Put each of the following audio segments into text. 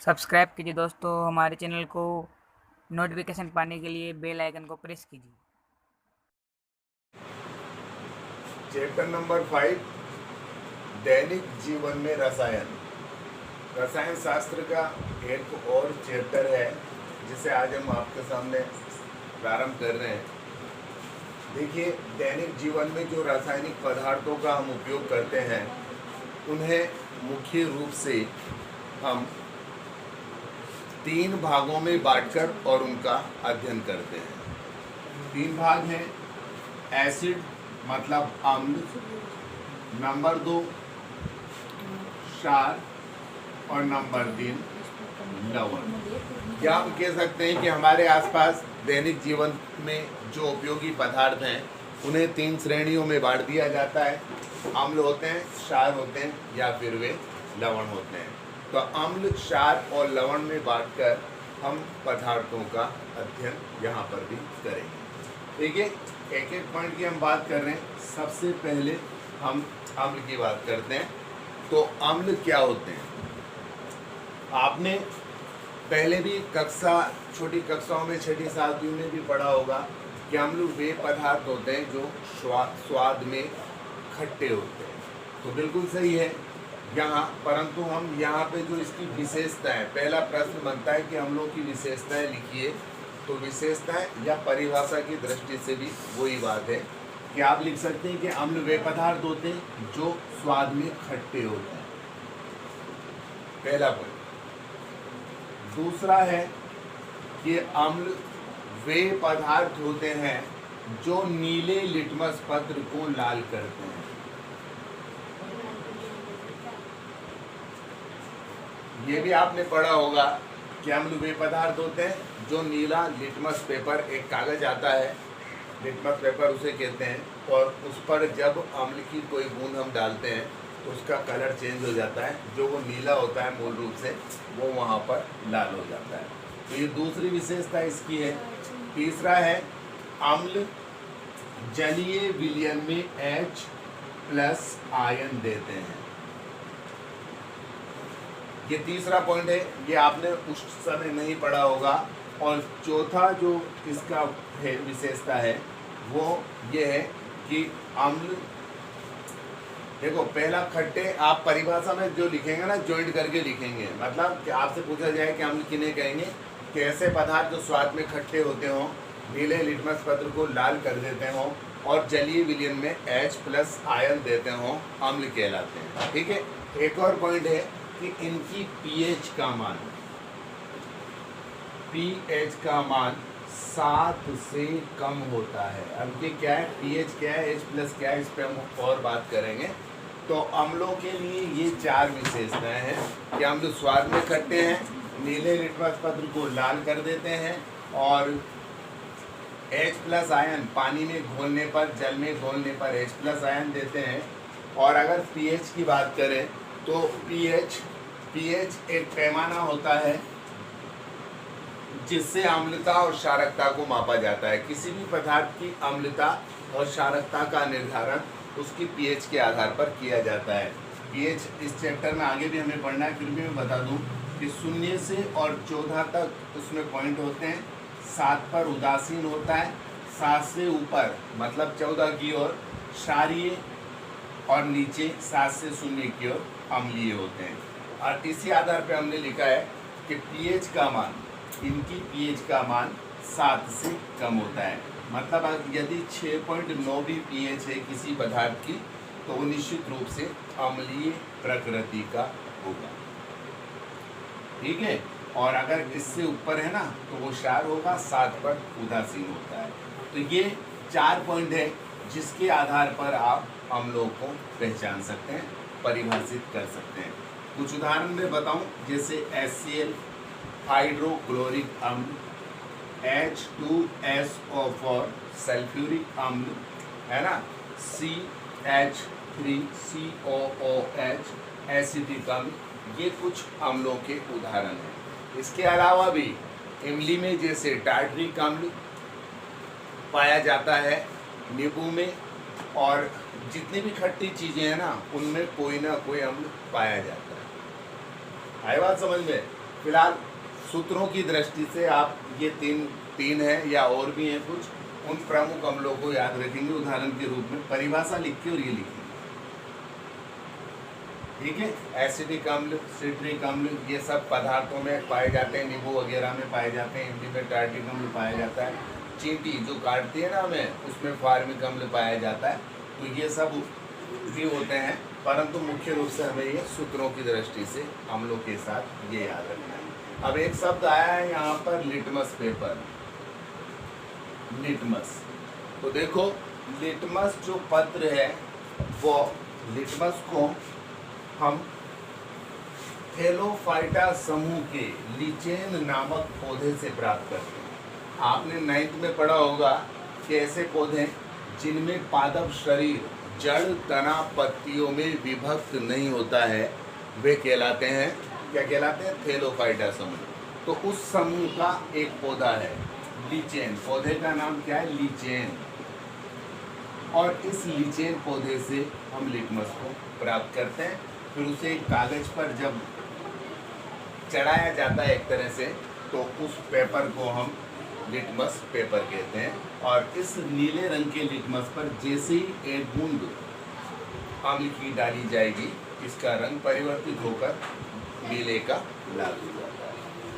Subscribe कीजिए दोस्तों हमारे चैनल को। नोटिफिकेशन पाने के लिए बेल आइकन को प्रेस कीजिए। चैप्टर नंबर 5 दैनिक जीवन में रसायन। रसायन शास्त्र का एक और चैप्टर है जिसे आज हम आपके सामने प्रारंभ कर रहे हैं। देखिए, दैनिक जीवन में जो रासायनिक पदार्थों का हम उपयोग करते हैं उन्हें मुख्य रूप से हम 3 भागों में बांटकर और उनका अध्ययन करते हैं। 3 भाग हैं। एसिड मतलब अम्ल, नंबर 2 क्षार और नंबर 3 लवण। या हम कह सकते हैं कि हमारे आसपास दैनिक जीवन में जो उपयोगी पदार्थ हैं उन्हें 3 श्रेणियों में बांट दिया जाता है। अम्ल होते हैं, क्षार होते हैं या फिर वे लवण होते हैं। तो अम्ल, क्षार और लवण में बांटकर हम पदार्थों का अध्ययन यहाँ पर भी करेंगे। ठीक है, एक एक पॉइंट की हम बात कर रहे हैं। सबसे पहले हम अम्ल की बात करते हैं। तो अम्ल क्या होते हैं? आपने पहले भी छोटी कक्षाओं में 6ठी 7वीं में भी पढ़ा होगा कि अम्ल वे पदार्थ होते हैं जो स्वाद में खट्टे होते हैं। तो बिल्कुल सही है यहाँ, परंतु हम यहाँ पे जो इसकी विशेषता है, पहला प्रश्न बनता है कि अम्लों की विशेषताएं लिखिए। तो विशेषताएं या परिभाषा की दृष्टि से भी वही बात है कि आप लिख सकते हैं कि अम्ल वे पदार्थ होते हैं जो स्वाद में खट्टे होते हैं। पहला पॉइंट। दूसरा है कि अम्ल वे पदार्थ होते हैं जो नीले लिटमस पत्र को लाल करते हैं। ये भी आपने पढ़ा होगा कि अम्ल वे पदार्थ होते हैं जो नीला लिटमस पेपर, एक कागज आता है, लिटमस पेपर उसे कहते हैं, और उस पर जब अम्ल की कोई बूंद हम डालते हैं तो उसका कलर चेंज हो जाता है। जो वो नीला होता है मूल रूप से, वो वहाँ पर लाल हो जाता है। तो ये दूसरी विशेषता इसकी है। तीसरा है अम्ल जलीय विलयन में H+ आयन देते हैं। ये तीसरा पॉइंट है, ये आपने उस समय नहीं पढ़ा होगा। और चौथा जो इसका है विशेषता है वो ये है कि अम्ल, देखो पहला खट्टे, आप परिभाषा में जो लिखेंगे ना जॉइंट करके लिखेंगे। मतलब कि आपसे पूछा जाए कि अम्ल किन्हें कहेंगे, कि ऐसे पदार्थ जो स्वाद में खट्टे होते हों, नीले लिटमस पत्र को लाल कर देते हों और जलीय विलयन में H+ आयन देते हों, अम्ल कहलाते हैं। ठीक है, एक और पॉइंट है कि इनकी pH का मान, pH का मान 7 से कम होता है। अब ये क्या है, pH क्या है, H+ क्या है, इस पर हम और बात करेंगे। तो अम्लों के लिए ये 4 विशेषताएं हैं कि अम्ल स्वाद में खट्टे हैं, नीले लिटमस पत्र को लाल कर देते हैं, और H+ आयन पानी में घोलने पर, जल में घोलने पर H+ आयन देते हैं। और अगर pH की बात करें तो pH एक पैमाना होता है जिससे अम्लता और क्षारकता को मापा जाता है। किसी भी पदार्थ की अम्लता और क्षारकता का निर्धारण उसकी pH के आधार पर किया जाता है। pH इस चैप्टर में आगे भी हमें पढ़ना है, फिर भी मैं बता दूं कि 0 से और 14 तक उसमें पॉइंट होते हैं। 7 पर उदासीन होता है, 7 से ऊपर मतलब 14 की ओर क्षारीय, और नीचे 7 से 0 की ओर अम्लीय होते हैं। और इसी आधार पर हमने लिखा है कि pH का मान, इनकी pH का मान 7 से कम होता है। मतलब यदि 6.9 भी pH है किसी पदार्थ की तो वो निश्चित रूप से अम्लीय प्रकृति का होगा। ठीक है, और अगर इससे ऊपर है ना तो वो क्षार होगा, 7 पर उदासीन होता है। तो ये 4 पॉइंट है जिसके आधार पर आप अम्लों को पहचान सकते हैं, परिभाषित कर सकते हैं। कुछ उदाहरण में बताऊं, जैसे HCl हाइड्रोक्लोरिक अम्ल, H2SO4 सल्फ्यूरिक अम्ल, है ना, CH3COOH एसिटिक अम्ल, ये कुछ अम्लों के उदाहरण हैं। इसके अलावा भी इमली में जैसे टार्टरिक अम्ल पाया जाता है, नींबू में, और जितनी भी खट्टी चीज़ें हैं ना उनमें कोई ना कोई अम्ल पाया जाता है। आई बात समझ में? फिलहाल सूत्रों की दृष्टि से आप ये तीन है या और भी हैं कुछ, उन प्रमुख अम्लों को याद रखेंगे। उदाहरण के रूप में परिभाषा लिख के और ये लिखेंगे, ठीक है। एसिडिक अम्ल, सिट्रिक अम्ल, ये सब पदार्थों में पाए जाते हैं, नींबू वगैरह में पाए जाते हैं। इमली में टार्टिक अम्ल पाया जाता है, चींटी जो काटती है ना हमें, उसमें फार्मिक अम्ल पाया जाता है। तो ये सब भी होते हैं, परंतु मुख्य रूप से हमें ये सूत्रों की दृष्टि से अम्लों के साथ ये याद रखना है। अब एक शब्द आया है यहाँ पर, लिटमस पेपर, लिटमस। तो देखो लिटमस जो पत्र है, वो लिटमस को हम थैलोफाइटा समूह के लीचेन नामक पौधे से प्राप्त करते हैं। आपने 9th में पढ़ा होगा कि ऐसे पौधे जिनमें पादप शरीर जड़ तना पत्तियों में विभक्त नहीं होता है, वे कहलाते हैं, क्या कहलाते हैं? थैलोफाइटा समूह। तो उस समूह का एक पौधा है लीचेन, पौधे का नाम क्या है? लीचेन। और इस लीचेन पौधे से हम लिटमस को प्राप्त करते हैं। फिर उसे एक कागज पर जब चढ़ाया जाता है एक तरह से, तो उस पेपर को हम लिटमस पेपर कहते हैं। और इस नीले रंग के लिटमस पर जैसे ही एक बूंद अम्ल की डाली जाएगी, इसका रंग परिवर्तित होकर नीले का लाल हो जाता है,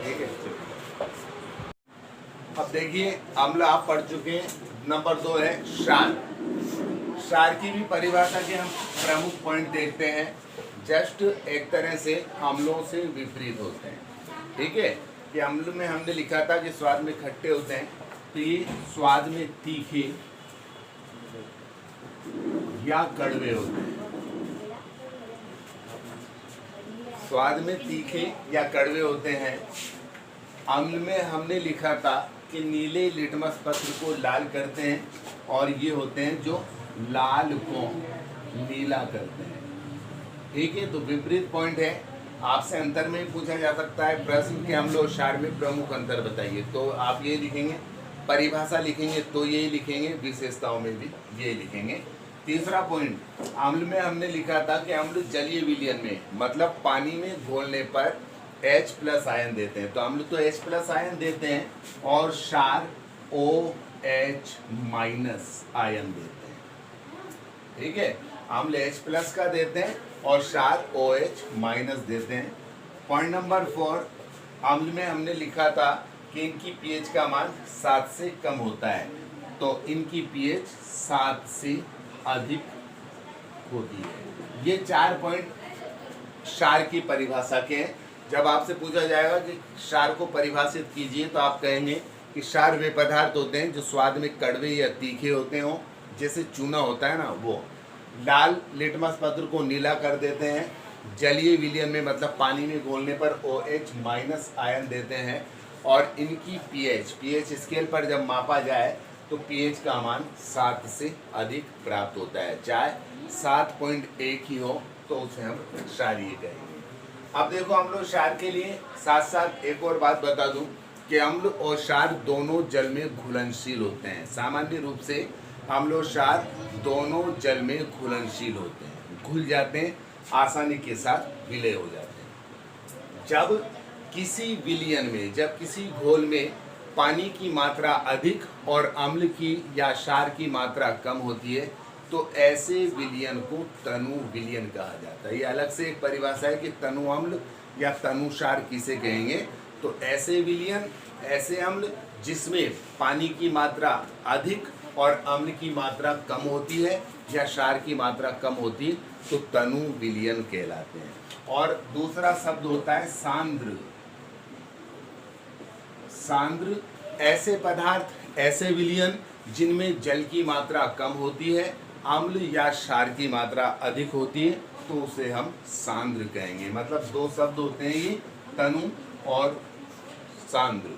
ठीक है। अब देखिए अम्ल आप पढ़ चुके हैं। नंबर 2 है क्षार। क्षार की भी परिभाषा के हम प्रमुख पॉइंट देखते हैं। जस्ट एक तरह से अम्लों से विपरीत होते हैं, ठीक है। कि अम्ल में हमने लिखा था कि स्वाद में खट्टे होते हैं, तो ये स्वाद में तीखे या कड़वे होते हैं। स्वाद में तीखे या कड़वे होते हैं। अम्ल में हमने लिखा था कि नीले लिटमस पत्र को लाल करते हैं, और ये होते हैं जो लाल को नीला करते हैं, ठीक है। तो विपरीत पॉइंट है। आपसे अंतर में पूछा जा सकता है प्रश्न कि अम्ल और क्षार में प्रमुख अंतर बताइए, तो आप ये लिखेंगे। परिभाषा लिखेंगे तो ये लिखेंगे, विशेषताओं में भी ये लिखेंगे। तीसरा पॉइंट, अम्ल में हमने लिखा था कि अम्ल जलीय विलयन में, मतलब पानी में घोलने पर H+ आयन देते हैं। तो अम्ल तो H+ आयन देते हैं, और क्षार OH- आयन देते हैं, ठीक है। अम्ल H+ का देते हैं और क्षार OH- देते हैं। पॉइंट नंबर 4, अम्ल में हमने लिखा था कि इनकी pH का मान 7 से कम होता है, तो इनकी pH 7 से अधिक होती है। ये 4 पॉइंट क्षार की परिभाषा के हैं। जब आपसे पूछा जाएगा कि क्षार को परिभाषित कीजिए, तो आप कहेंगे कि क्षार वे पदार्थ होते हैं जो स्वाद में कड़वे या तीखे होते हों, जैसे चूना होता है ना वो। लाल लिटमस पत्र को नीला कर देते हैं। जलीय विलयन में, मतलब पानी में घोलने पर OH- आयन देते हैं। और इनकी pH स्केल पर जब मापा जाए तो pH का मान 7 से अधिक प्राप्त होता है। चाहे 7.1 ही हो तो उसे हम क्षारीय कहेंगे। अब देखो अम्ल और क्षार के लिए साथ साथ एक और बात बता दूं कि अम्ल और क्षार दोनों जल में घुलनशील होते हैं। सामान्य रूप से अम्ल और क्षार दोनों जल में घुलनशील होते हैं, घुल जाते हैं, आसानी के साथ विलय हो जाते हैं। जब किसी विलयन में, जब किसी घोल में पानी की मात्रा अधिक और अम्ल की या क्षार की मात्रा कम होती है, तो ऐसे विलयन को तनु विलयन कहा जाता है। ये अलग से एक परिभाषा है कि तनु अम्ल या तनु क्षार किसे कहेंगे। तो ऐसे विलयन, ऐसे अम्ल जिसमें पानी की मात्रा अधिक और अम्ल की मात्रा कम होती है या क्षार की मात्रा कम होती है, तो तनु विलयन कहलाते हैं। और दूसरा शब्द होता है सांद्र। सांद्र ऐसे पदार्थ, ऐसे विलयन जिनमें जल की मात्रा कम होती है, अम्ल या क्षार की मात्रा अधिक होती है, तो उसे हम सांद्र कहेंगे। मतलब 2 शब्द होते हैं ये, तनु और सांद्र।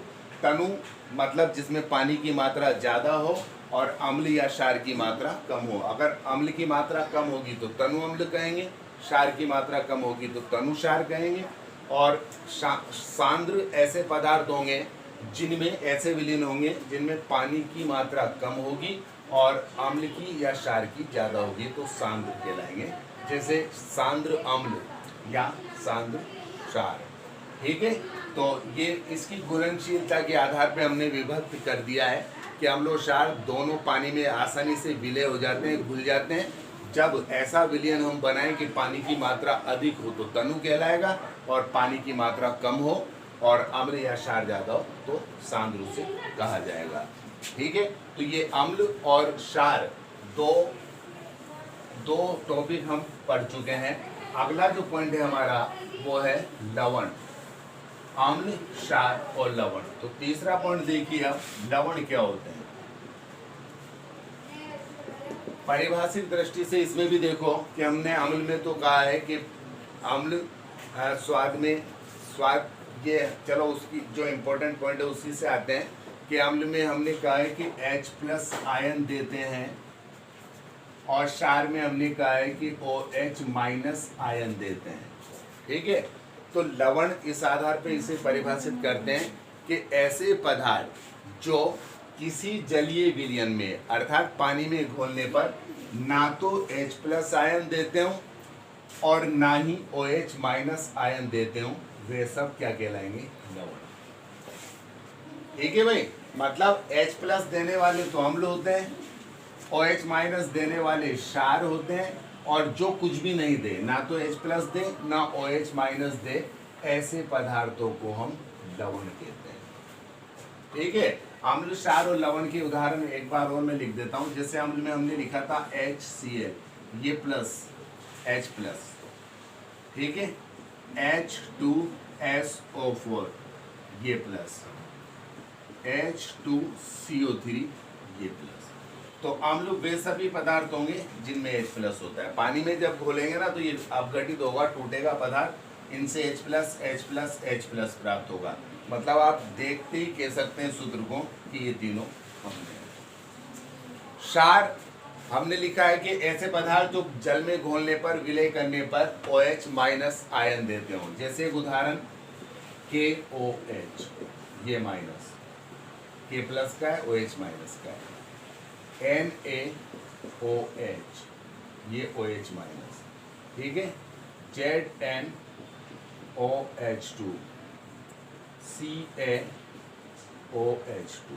तनु मतलब जिसमें पानी की मात्रा ज़्यादा हो और अम्ल या क्षार की मात्रा कम हो। अगर अम्ल की मात्रा कम होगी तो तनु अम्ल कहेंगे, क्षार की मात्रा कम होगी तो तनु क्षार कहेंगे। और सांद्र ऐसे पदार्थ होंगे जिनमें, ऐसे विलीन होंगे जिनमें पानी की मात्रा कम होगी और अम्ल की या क्षार की ज़्यादा होगी, तो सांद्र कहलाएंगे। जैसे सांद्र अम्ल या सांद्र क्षार। ठीक है, तो ये इसकी घुलनशीलता के आधार पे हमने विभक्त कर दिया है कि अम्ल और क्षार दोनों पानी में आसानी से विलय हो जाते हैं, घुल जाते हैं। जब ऐसा विलयन हम बनाएं कि पानी की मात्रा अधिक हो तो तनु कहलाएगा, और पानी की मात्रा कम हो और अम्ल या क्षार ज़्यादा हो तो सांद्र उसे कहा जाएगा। ठीक है, तो ये अम्ल और क्षार दो टॉपिक हम पढ़ चुके हैं। अगला जो पॉइंट है हमारा वो है लवण, अम्ल, क्षार और लवण। तो तीसरा पॉइंट देखिए अब, लवण क्या होते हैं। परिभाषिक दृष्टि से इसमें भी देखो कि हमने अम्ल में तो कहा है कि अम्ल स्वाद ये, चलो उसकी जो इम्पोर्टेंट पॉइंट है उसी से आते हैं कि अम्ल में हमने कहा है कि H+ आयन देते हैं, और क्षार में हमने कहा है कि OH- आयन देते हैं। ठीक है, तो लवण इस आधार पर इसे परिभाषित करते हैं कि ऐसे पदार्थ जो किसी जलीय विलयन में अर्थात पानी में घोलने पर ना तो H+ आयन देते हो और ना ही OH- आयन देते हो, वे सब क्या कहलाएंगे, लवण। ठीक है भाई, मतलब H+ देने वाले तो अम्ल होते हैं, OH- देने वाले क्षार होते हैं, और जो कुछ भी नहीं दे, ना तो H+ दे ना OH- दे, ऐसे पदार्थों को हम लवण कहते हैं। ठीक है, अम्ल, क्षार और लवण के उदाहरण एक बार और मैं लिख देता हूं। जैसे अम्ल में हमने लिखा था HCl, ये प्लस H+, ठीक है, H2SO4 ये प्लस, H2CO3 ये प्लस। तो अम्ल वे सभी पदार्थ होंगे जिनमें H+ होता है। पानी में जब घोलेंगे ना तो ये अपघटित होगा, टूटेगा पदार्थ, इनसे H+ प्राप्त होगा। मतलब आप देखते ही कह सकते हैं सूत्र को कि ये तीनों अम्ल हैं। क्षार हमने लिखा है कि ऐसे पदार्थ जो जल में घोलने पर, विलय करने पर OH- आयन देते हो। जैसे एक उदाहरण KOH, ये माइनस, K+ का है, OH- का है। NaOH, ये OH-, ठीक है। ZnOH2, CaOH2,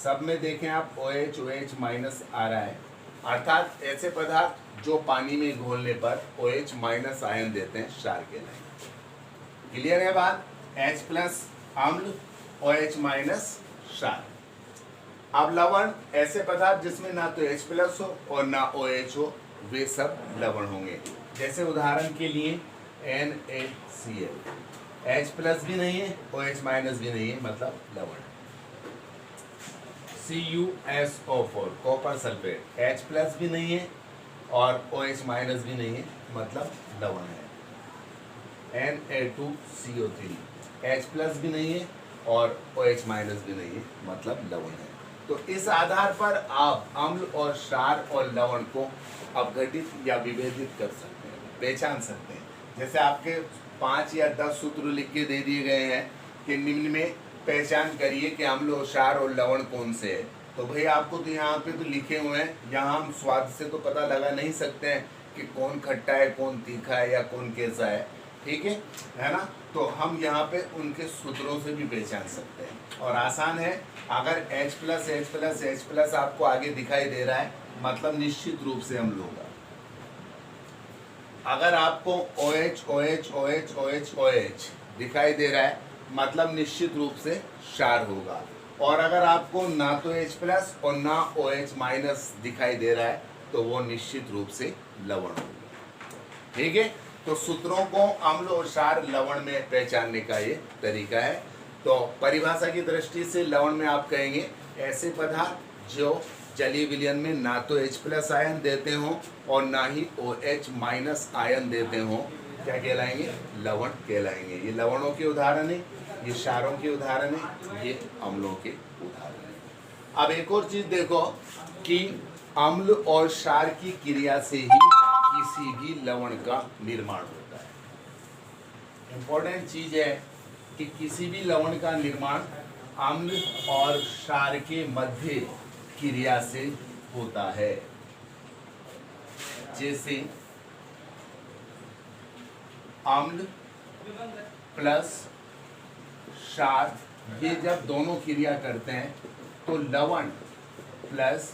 सब में देखें आप OH- आ रहा है, अर्थात ऐसे पदार्थ जो पानी में घोलने पर OH- आयन देते हैं, क्षार कहलाएंगे। क्लियर है बात? H+ अम्ल, OH- क्षार। अब लवण ऐसे पदार्थ जिसमें ना तो H+ हो और ना OH हो, वे सब लवण होंगे। जैसे उदाहरण के लिए NaCl, H+ भी नहीं है, OH- भी नहीं है, मतलब लवण। CuSO4, कॉपर सल्फेट, H+ भी नहीं है और OH- भी नहीं है, मतलब लवण है। Na2CO3, H+ भी नहीं है और OH- भी नहीं है, मतलब लवण है। तो इस आधार पर आप अम्ल और क्षार और लवण को अपघटित या विभेदित कर सकते हैं, पहचान सकते हैं। जैसे आपके 5 या 10 सूत्र लिख के दे दिए गए हैं कि निम्न में पहचान करिए कि अम्ल और क्षार और लवण कौन से है। तो भाई आपको तो यहाँ पे तो लिखे हुए हैं, यहाँ हम स्वाद से तो पता लगा नहीं सकते हैं कि कौन खट्टा है, कौन तीखा है या कौन कैसा है। ठीक है ना? तो हम यहाँ पे उनके सूत्रों से भी पहचान सकते हैं, और आसान है। अगर H+H+H+ आपको आगे दिखाई दे रहा है, मतलब निश्चित रूप से अम्ल होगा। अगर आपको OH दिखाई दे रहा है, मतलब निश्चित रूप से क्षार होगा। और अगर आपको ना तो H+ और ना OH- दिखाई दे रहा है, तो वो निश्चित रूप से लवण होगा। ठीक है, तो सूत्रों को अम्ल और क्षार लवण में पहचानने का ये तरीका है। तो परिभाषा की दृष्टि से लवण में आप कहेंगे ऐसे पदार्थ जो जलीय विलयन में ना तो H+ आयन देते हो और ना ही OH- आयन देते हो, क्या कहलाएंगे, लवण कहलाएंगे। ये लवणों के उदाहरण है, ये क्षारों के उदाहरण है, ये अम्लों के उदाहरण है। अब एक और चीज देखो कि अम्ल और क्षार की क्रिया से ही किसी भी लवण का निर्माण होता है। इंपॉर्टेंट चीज है कि किसी भी लवण का निर्माण अम्ल और क्षार के मध्य क्रिया से होता है। जैसे अम्ल प्लस क्षार, ये जब दोनों क्रिया करते हैं तो लवण प्लस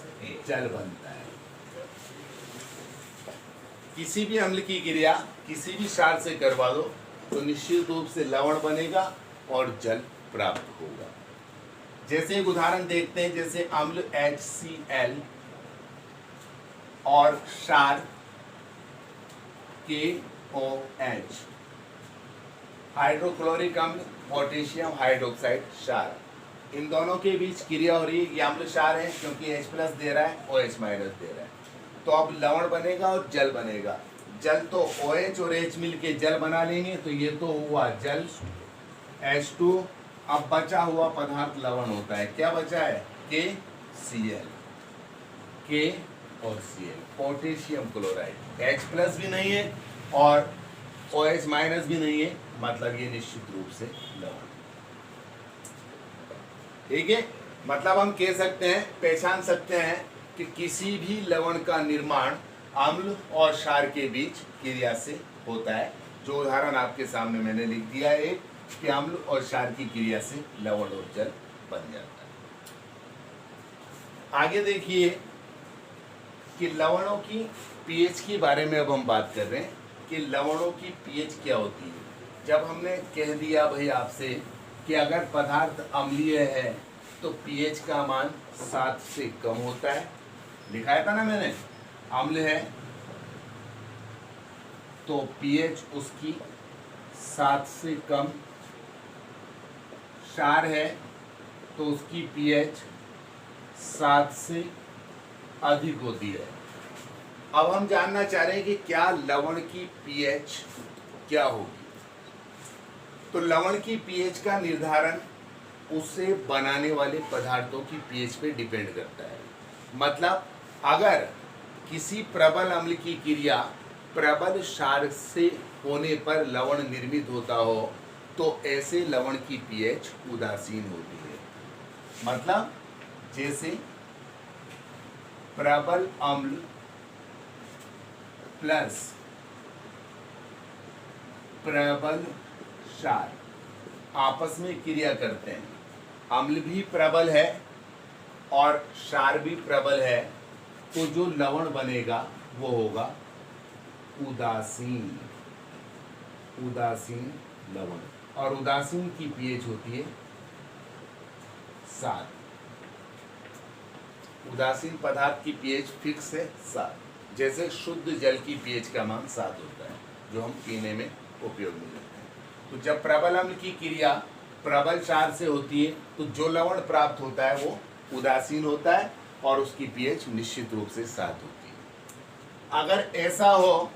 जल बनता है। किसी भी अम्ल की क्रिया किसी भी क्षार से करवा दो तो निश्चित रूप से लवण बनेगा और जल प्राप्त होगा। जैसे एक उदाहरण देखते हैं, जैसे अम्ल HCl और क्षार KOH, हाइड्रोक्लोरिक अम्ल, पोटेशियम हाइड्रोक्साइड क्षार, इन दोनों के बीच क्रिया हो रही है। ये अम्ल क्षार है क्योंकि H+ दे रहा है, OH- दे रहा है, तो अब लवण बनेगा और जल बनेगा। जल तो OH और H मिलके जल बना लेंगे, तो ये तो हुआ जल H2। अब बचा हुआ पदार्थ लवण होता है। क्या बचा है? KCl, K और Cl, पोटेशियम क्लोराइड। H+ भी नहीं है और OH- भी नहीं है, मतलब ये निश्चित रूप से लवण। ठीक है, मतलब हम कह सकते हैं, पहचान सकते हैं कि किसी भी लवण का निर्माण अम्ल और क्षार के बीच क्रिया से होता है। जो उदाहरण आपके सामने मैंने लिख दिया है कि अम्ल और क्षार की क्रिया से लवण और जल बन जाता है। आगे देखिए कि लवणों की पीएच के बारे में अब हम बात कर रहे हैं कि लवणों की पीएच क्या होती है। जब हमने कह दिया भाई आपसे कि अगर पदार्थ अम्लीय है तो पीएच का मान 7 से कम होता है, लिखाया था ना मैंने। अम्ल है तो पीएच उसकी 7 से कम, क्षार है तो उसकी पीएच 7 से अधिक होती है। अब हम जानना चाह रहे हैं कि क्या लवण की पीएच क्या होगी। तो लवण की पीएच का निर्धारण उसे बनाने वाले पदार्थों की पीएच पे डिपेंड करता है। मतलब अगर किसी प्रबल अम्ल की क्रिया प्रबल क्षार से होने पर लवण निर्मित होता हो तो ऐसे लवण की पीएच उदासीन होती है। मतलब जैसे प्रबल अम्ल प्लस प्रबल क्षार आपस में क्रिया करते हैं, अम्ल भी प्रबल है और क्षार भी प्रबल है, तो जो लवण बनेगा वो होगा उदासीन, उदासीन लवण। और उदासीन की पीएच होती है 7। उदासीन पदार्थ की पीएच फिक्स है 7। जैसे शुद्ध जल की पीएच का मान 7 होता है जो हम पीने में उपयोग में लेते हैं। तो जब प्रबल अम्ल की क्रिया प्रबल क्षार से होती है तो जो लवण प्राप्त होता है वो उदासीन होता है और उसकी पीएच निश्चित रूप से 7 होती है। अगर ऐसा हो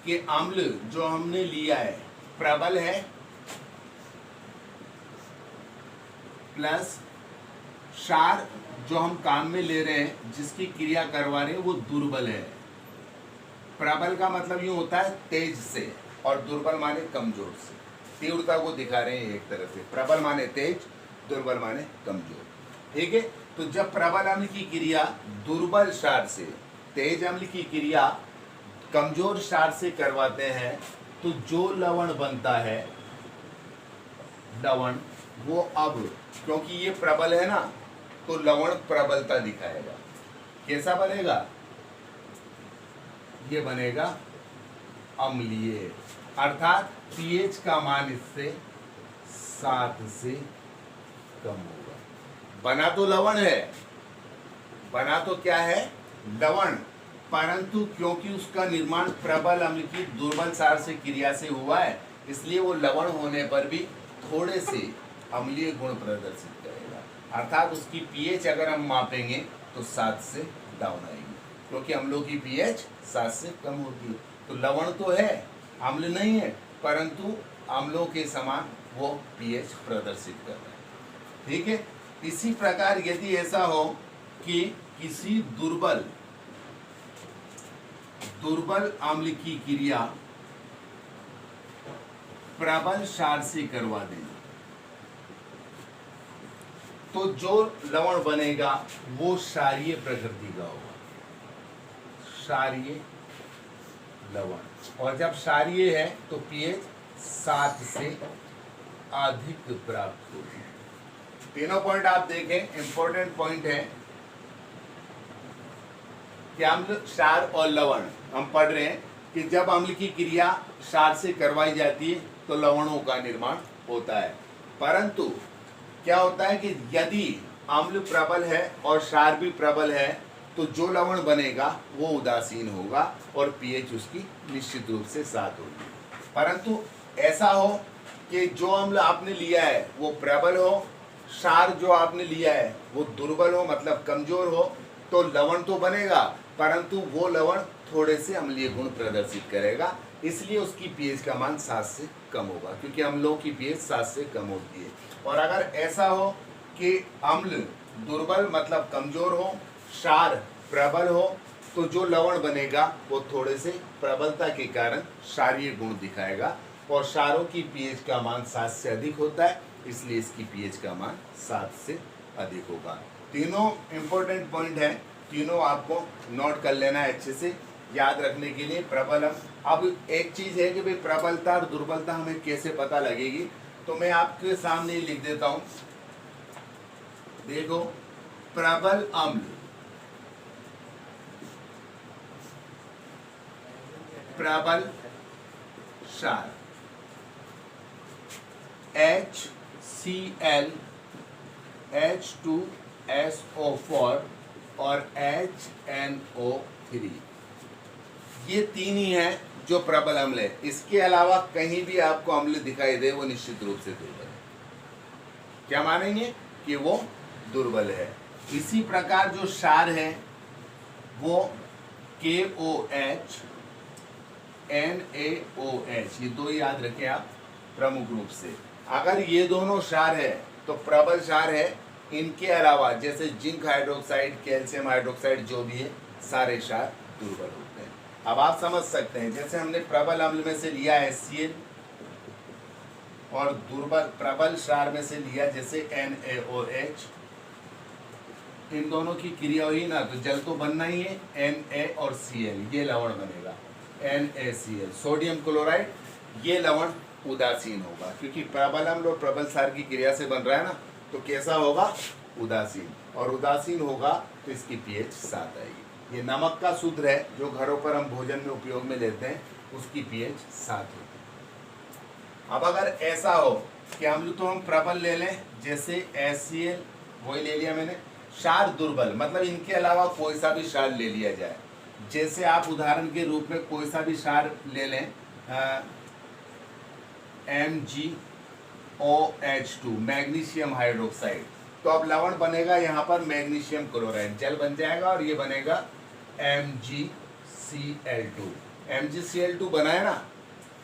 कि अम्ल जो हमने लिया है प्रबल है प्लस क्षार जो हम काम में ले रहे हैं जिसकी क्रिया करवा रहे हैं वो दुर्बल है। प्रबल का मतलब यूं होता है तेज से और दुर्बल माने कमजोर से। तीव्रता को दिखा रहे हैं एक तरह से। प्रबल माने तेज, दुर्बल माने कमजोर। ठीक है, तो जब प्रबल अम्ल की क्रिया दुर्बल क्षार से, तेज अम्ल की क्रिया कमजोर क्षार से करवाते हैं तो जो लवण बनता है लवण वो अब क्योंकि ये प्रबल है ना तो लवण प्रबलता दिखाएगा। कैसा बनेगा? ये बनेगा अम्लीय, अर्थात पीएच का मान इससे 7 से कम होगा। बना तो लवण है, बना तो क्या है? लवण, परंतु क्योंकि उसका निर्माण प्रबल अम्ल की दुर्बल क्षार से क्रिया से हुआ है इसलिए वो लवण होने पर भी थोड़े से अम्लीय गुण प्रदर्शित करेगा। अर्थात उसकी पीएच अगर हम मापेंगे तो 7 से डाउन आएगी क्योंकि अम्लों की पीएच 7 से कम होती है। तो लवण तो है, अम्ल नहीं है, परंतु अम्लों के समान वो पीएच प्रदर्शित कर रहा है। ठीक है, इसी प्रकार यदि ऐसा हो कि किसी दुर्बल अम्ल की क्रिया प्रबल क्षार से करवा दें तो जो लवण बनेगा वो क्षारीय प्रकृति का होगा, क्षारीय लवण। और जब क्षारीय है तो पीएच 7 से अधिक प्राप्त होगी। तीनों पॉइंट आप देखें, इंपॉर्टेंट पॉइंट है कि अम्ल, क्षार और लवण हम पढ़ रहे हैं कि जब अम्ल की क्रिया क्षार से करवाई जाती है तो लवणों का निर्माण होता है। परंतु क्या होता है कि यदि अम्ल प्रबल है और क्षार भी प्रबल है तो जो लवण बनेगा वो उदासीन होगा और पीएच उसकी निश्चित रूप से 7 होगी। परंतु ऐसा हो कि जो अम्ल आपने लिया है वो प्रबल हो, क्षार जो आपने लिया है वो दुर्बल हो, मतलब कमजोर हो, तो लवण तो बनेगा परंतु वो लवण थोड़े से अम्लीय गुण प्रदर्शित करेगा, इसलिए उसकी पीएच का मान 7 से कम होगा, क्योंकि अम्लों की पीएच 7 से कम होती है। और अगर ऐसा हो कि अम्ल दुर्बल मतलब कमजोर हो, क्षार प्रबल हो, तो जो लवण बनेगा वो थोड़े से प्रबलता के कारण क्षारीय गुण दिखाएगा और क्षारों की पीएच का मान 7 से अधिक होता है, इसलिए इसकी पीएच का मान 7 से अधिक होगा। तीनों इंपॉर्टेंट पॉइंट हैं, तीनों आपको नोट कर लेना है अच्छे से याद रखने के लिए। प्रबल अब एक चीज है कि भाई प्रबलता और दुर्बलता हमें कैसे पता लगेगी, तो मैं आपके सामने लिख देता हूं। देखो, प्रबल अम्ल, प्रबल क्षार HCl, H2SO4 और HNO3, ये तीन ही हैं जो प्रबल अम्ल है। इसके अलावा कहीं भी आपको अम्ल दिखाई दे वो निश्चित रूप से दुर्बल है। क्या मानेंगे कि वो दुर्बल है। इसी प्रकार जो क्षार है वो KOH, NaOH, ये दो याद रखें आप प्रमुख रूप से। अगर ये दोनों क्षार है तो प्रबल क्षार है। इनके अलावा जैसे जिंक हाइड्रोक्साइड, कैल्शियम हाइड्रोक्साइड, जो भी है सारे क्षार दुर्बल होते हैं। अब आप समझ सकते हैं, जैसे हमने प्रबल अम्ल में से लिया HCl और दुर्बल प्रबल क्षार में से लिया जैसे NaOH, इन दोनों की क्रिया हुई ना तो जल तो बनना ही है, Na और Cl, ये लवण बनेगा NaCl, सोडियम क्लोराइड, ये लवण उदासीन होगा, क्योंकि प्रबल अम्ल और प्रबल क्षार की क्रिया से बन रहा है ना, तो कैसा होगा, उदासीन, और उदासीन होगा तो इसकी पीएच 7 आएगी। ये नमक का सूत्र है जो घरों पर हम भोजन में उपयोग में लेते हैं, उसकी पीएच 7 होगी। अब अगर ऐसा हो कि अम्ल तो हम प्रबल ले लें जैसे HCl, वही ले लिया मैंने, क्षार दुर्बल मतलब इनके अलावा कोई सा भी क्षार ले लिया जाए, जैसे आप उदाहरण के रूप में कोई सा भी क्षार ले लें, MgOH2, मैग्नीशियम हाइड्रोक्साइड, तो अब लवण बनेगा यहाँ पर मैग्नीशियम क्लोराइड, जल बन जाएगा और ये बनेगा MgCl2। MgCl2 बना है ना,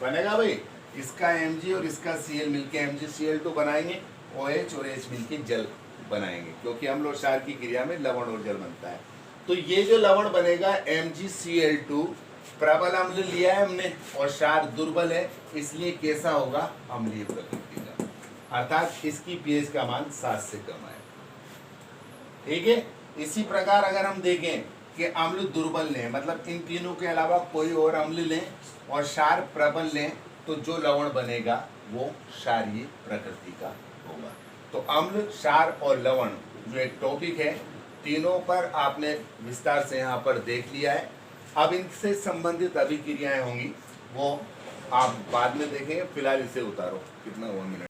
बनेगा भाई, इसका Mg और इसका Cl मिलके MgCl2 बनाएंगे, OH और H मिलके जल बनाएंगे, क्योंकि हम लोग क्षार की क्रिया में लवण और जल बनता है। तो ये जो लवण बनेगा MgCl2, प्रबल अम्ल लिया है हमने और क्षार दुर्बल है, इसलिए कैसा होगा, अम्लीय प्रकृति का, अर्थात इसकी पीएच का मान 7 से कम है। ठीक है। इसी प्रकार अगर हम देखें कि अम्ल दुर्बल लें, मतलब इन तीनों के अलावा कोई और अम्ल लें और क्षार प्रबल लें, तो जो लवण बनेगा वो क्षारीय प्रकृति का होगा। तो अम्ल, क्षार और लवण जो एक टॉपिक है, तीनों पर आपने विस्तार से यहाँ पर देख लिया है। अब इनसे संबंधित अभिक्रियाएं होंगी वो आप बाद में देखेंगे, फिलहाल इसे उतारो, कितना हुआ मिनट।